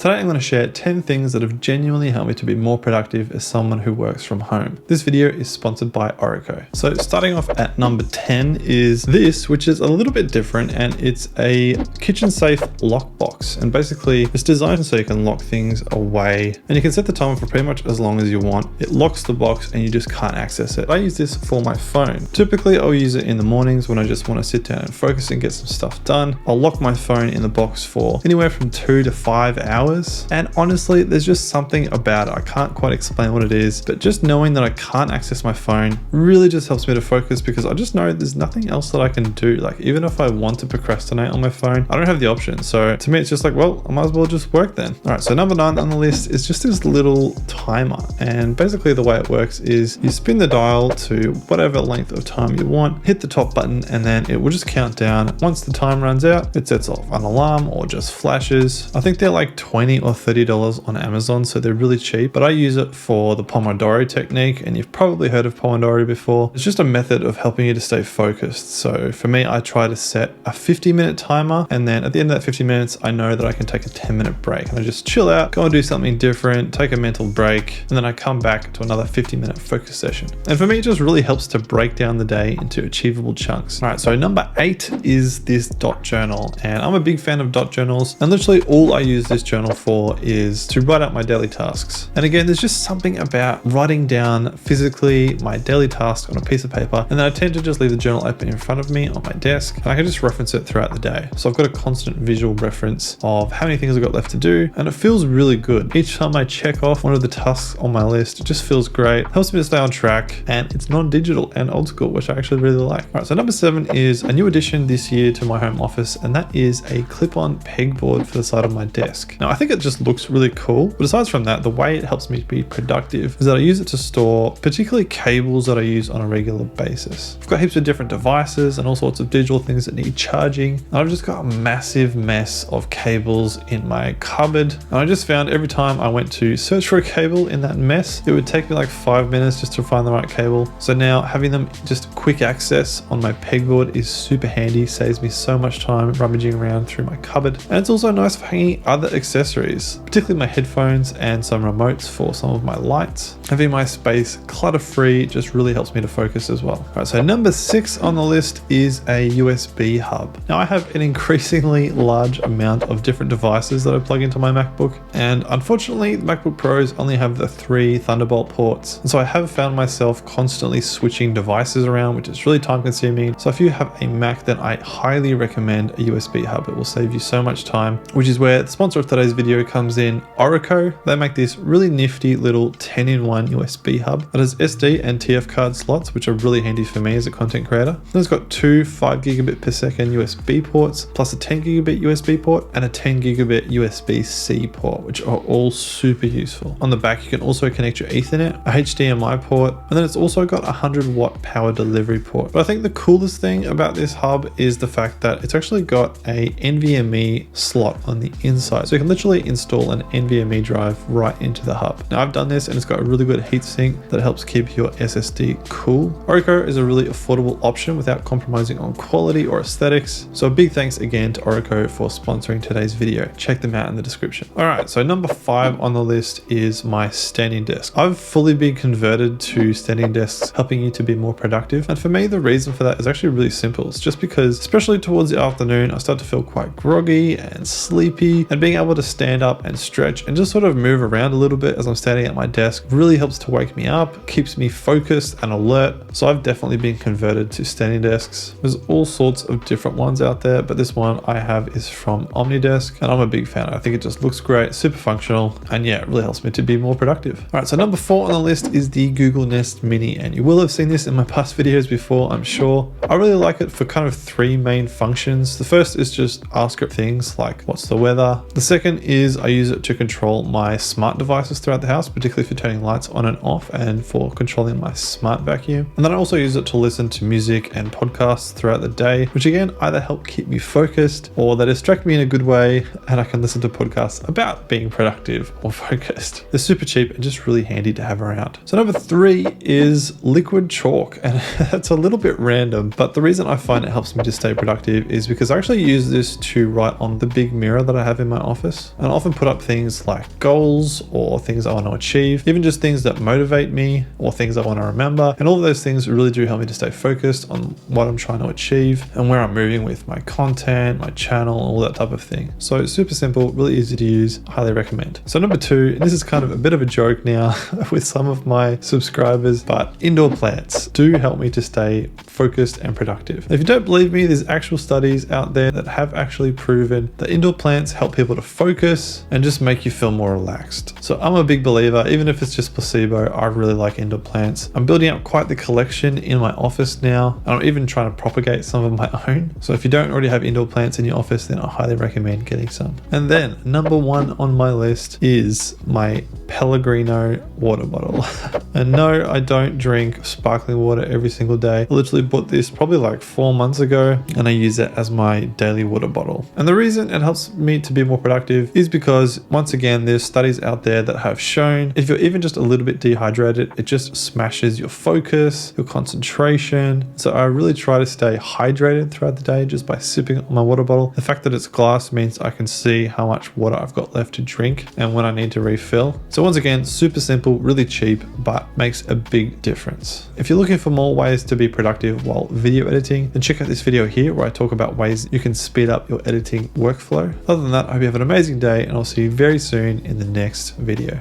Today I'm going to share 10 things that have genuinely helped me to be more productive as someone who works from home. This video is sponsored by Oracle. So starting off at number 10 is this, which is a little bit different, and it's a kitchen safe lockbox. And basically it's designed so you can lock things away, and you can set the timer for pretty much as long as you want. It locks the box and you just can't access it. I use this for my phone. Typically I'll use it in the mornings when I just want to sit down and focus and get some stuff done. I'll lock my phone in the box for anywhere from 2 to 5 hours. And honestly, there's just something about it. I can't quite explain what it is, but just knowing that I can't access my phone really just helps me to focus, because I just know there's nothing else that I can do. Like, even if I want to procrastinate on my phone, I don't have the option. So to me, it's just like, well, I might as well just work then. All right, so number 9 on the list is just this little timer. And basically the way it works is you spin the dial to whatever length of time you want, hit the top button, and then it will just count down. Once the time runs out, it sets off an alarm or just flashes. I think they're like $20 or $30 on Amazon, so they're really cheap, but I use it for the Pomodoro technique, and you've probably heard of Pomodoro before. It's just a method of helping you to stay focused. So for me, I try to set a 50-minute timer, and then at the end of that 50 minutes, I know that I can take a 10-minute break, and I just chill out, go and do something different, take a mental break, and then I come back to another 50-minute focus session. And for me, it just really helps to break down the day into achievable chunks. All right, so number 8 is this dot journal, and I'm a big fan of dot journals, and literally all I use this journal for is to write out my daily tasks. And again, there's just something about writing down physically my daily task on a piece of paper, and then I tend to just leave the journal open in front of me on my desk, and I can just reference it throughout the day. So I've got a constant visual reference of how many things I've got left to do, and it feels really good. Each time I check off one of the tasks on my list, it just feels great, helps me to stay on track, and it's non-digital and old school, which I actually really like. All right, so number 7 is a new addition this year to my home office, and that is a clip-on pegboard for the side of my desk. Now, I think it just looks really cool, but aside from that, the way it helps me be productive is that I use it to store particularly cables that I use on a regular basis. I've got heaps of different devices and all sorts of digital things that need charging, and I've just got a massive mess of cables in my cupboard, and I just found every time I went to search for a cable in that mess, it would take me like 5 minutes just to find the right cable. So now having them just quick access on my pegboard is super handy, saves me so much time rummaging around through my cupboard. And it's also nice for hanging other accessories, particularly my headphones and some remotes for some of my lights. Having my space clutter-free just really helps me to focus as well. All right, so number 6 on the list is a USB hub. Now, I have an increasingly large amount of different devices that I plug into my MacBook, and unfortunately the MacBook Pros only have the 3 Thunderbolt ports, and so I have found myself constantly switching devices around, which is really time consuming. So if you have a Mac, then I highly recommend a USB hub. It will save you so much time, which is where the sponsor of today's video comes in, Oracle. They make this really nifty little 10-in-1 USB hub that has SD and TF card slots, which are really handy for me as a content creator. Then it's got 2 5GB per second USB ports, plus a 10GB USB port and a 10GB USB-C port, which are all super useful. On the back, you can also connect your Ethernet, a HDMI port, and then it's also got a 100-watt power delivery port. But I think the coolest thing about this hub is the fact that it's actually got a NVMe slot on the inside. So you can literally install an NVMe drive right into the hub. Now, I've done this and it's got a really good heatsink that helps keep your SSD cool. Oracle is a really affordable option without compromising on quality or aesthetics. So a big thanks again to Oracle for sponsoring today's video. Check them out in the description. All right, so number 5 on the list is my standing desk. I've fully been converted to standing desks, helping you to be more productive. And for me, the reason for that is actually really simple. It's just because, especially towards the afternoon, I start to feel quite groggy and sleepy, and being able to stand up and stretch and just sort of move around a little bit as I'm standing at my desk really helps to wake me up, keeps me focused and alert. So I've definitely been converted to standing desks. There's all sorts of different ones out there, but this one I have is from Omnidesk, and I'm a big fan. I think it just looks great, super functional, and yeah, it really helps me to be more productive. All right, so number 4 on the list is the Google Nest Mini, and you will have seen this in my past videos before, I'm sure. I really like it for kind of 3 main functions. The first is just ask it things like, what's the weather? The second is I use it to control my smart devices throughout the house, particularly for turning lights on and off and for controlling my smart vacuum. And then I also use it to listen to music and podcasts throughout the day, which again, either help keep me focused or they distract me in a good way, and I can listen to podcasts about being productive or focused. They're super cheap and just really handy to have around. So number 3 is liquid chalk, and that's a little bit random, but the reason I find it helps me to stay productive is because I actually use this to write on the big mirror that I have in my office. And I often put up things like goals or things I want to achieve, even just things that motivate me or things I want to remember. And all of those things really do help me to stay focused on what I'm trying to achieve and where I'm moving with my content, my channel, all that type of thing. So it's super simple, really easy to use, highly recommend. So number 2, and this is kind of a bit of a joke now with some of my subscribers, but indoor plants do help me to stay focused and productive. If you don't believe me, there's actual studies out there that have actually proven that indoor plants help people to focus and just make you feel more relaxed. So I'm a big believer, even if it's just placebo, I really like indoor plants. I'm building up quite the collection in my office now, and I'm even trying to propagate some of my own. So if you don't already have indoor plants in your office, then I highly recommend getting some. And then number 1 on my list is my Pellegrino water bottle. And no, I don't drink sparkling water every single day. I literally bought this probably like 4 months ago, and I use it as my daily water bottle. And the reason it helps me to be more productive is because, once again, there's studies out there that have shown if you're even just a little bit dehydrated, it just smashes your focus, your concentration. So I really try to stay hydrated throughout the day just by sipping on my water bottle. The fact that it's glass means I can see how much water I've got left to drink and when I need to refill. So once again, super simple, really cheap, but makes a big difference. If you're looking for more ways to be productive while video editing, then check out this video here where I talk about ways you can speed up your editing workflow. Other than that, I hope you have an amazing day, and I'll see you very soon in the next video.